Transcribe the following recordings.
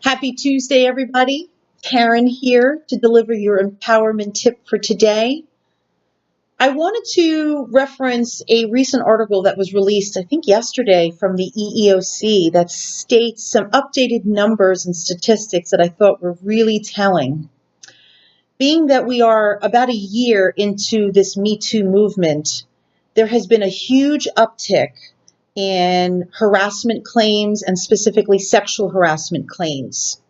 Happy Tuesday, everybody. Karen here to deliver your empowerment tip for today. I wanted to reference a recent article that was released, I think yesterday, from the EEOC that states some updated numbers and statistics that I thought were really telling. Being that we are about a year into this Me Too movement, there has been a huge uptick in harassment claims and specifically sexual harassment claims.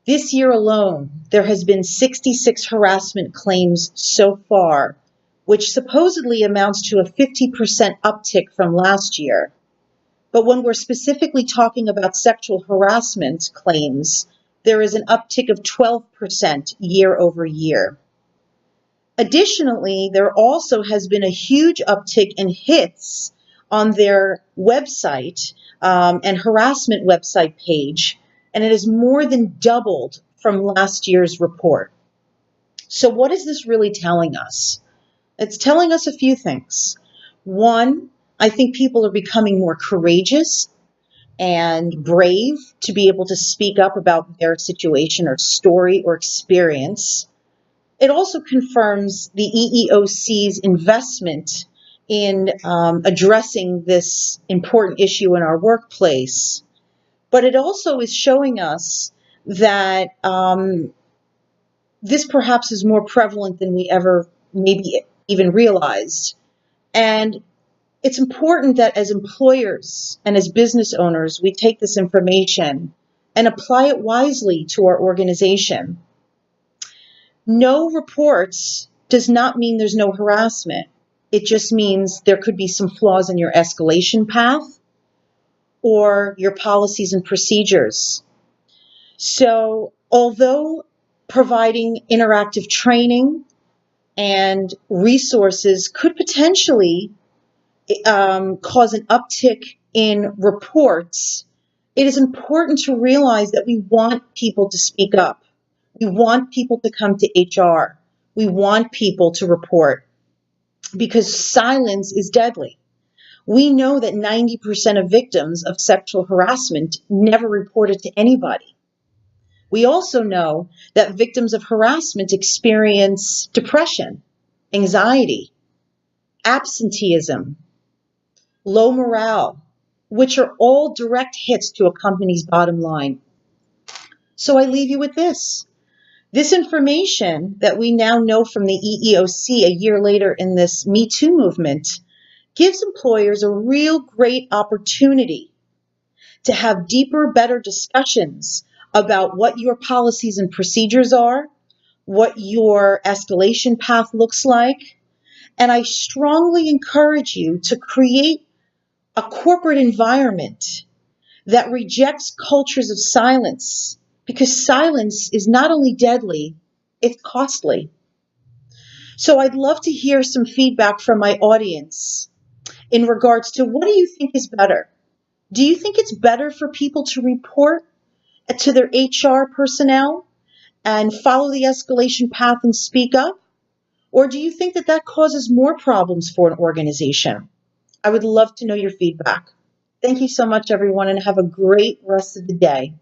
This year alone, there has been 66 harassment claims so far, which supposedly amounts to a 50% uptick from last year. But when we're specifically talking about sexual harassment claims, there is an uptick of 12% year over year. Additionally, there also has been a huge uptick in hits on their website and harassment website page, and it has more than doubled from last year's report. So what is this really telling us? It's telling us a few things. One, I think people are becoming more courageous and brave to be able to speak up about their situation or story or experience. It also confirms the EEOC's investment in addressing this important issue in our workplace. But it also is showing us that this perhaps is more prevalent than we ever maybe even realized. And it's important that as employers and as business owners, we take this information and apply it wisely to our organization. No reports does not mean there's no harassment. It just means there could be some flaws in your escalation path or your policies and procedures. So although providing interactive training and resources could potentially cause an uptick in reports, it is important to realize that we want people to speak up. We want people to come to HR. We want people to report because silence is deadly. We know that 90% of victims of sexual harassment never report it to anybody. We also know that victims of harassment experience depression, anxiety, absenteeism, low morale, which are all direct hits to a company's bottom line. So I leave you with this. This information that we now know from the EEOC a year later in this Me Too movement gives employers a real great opportunity to have deeper, better discussions about what your policies and procedures are, what your escalation path looks like. And I strongly encourage you to create a corporate environment that rejects cultures of silence, because silence is not only deadly, it's costly. So I'd love to hear some feedback from my audience in regards to what do you think is better? Do you think it's better for people to report to their HR personnel and follow the escalation path and speak up? Or do you think that that causes more problems for an organization? I would love to know your feedback. Thank you so much, everyone, and have a great rest of the day.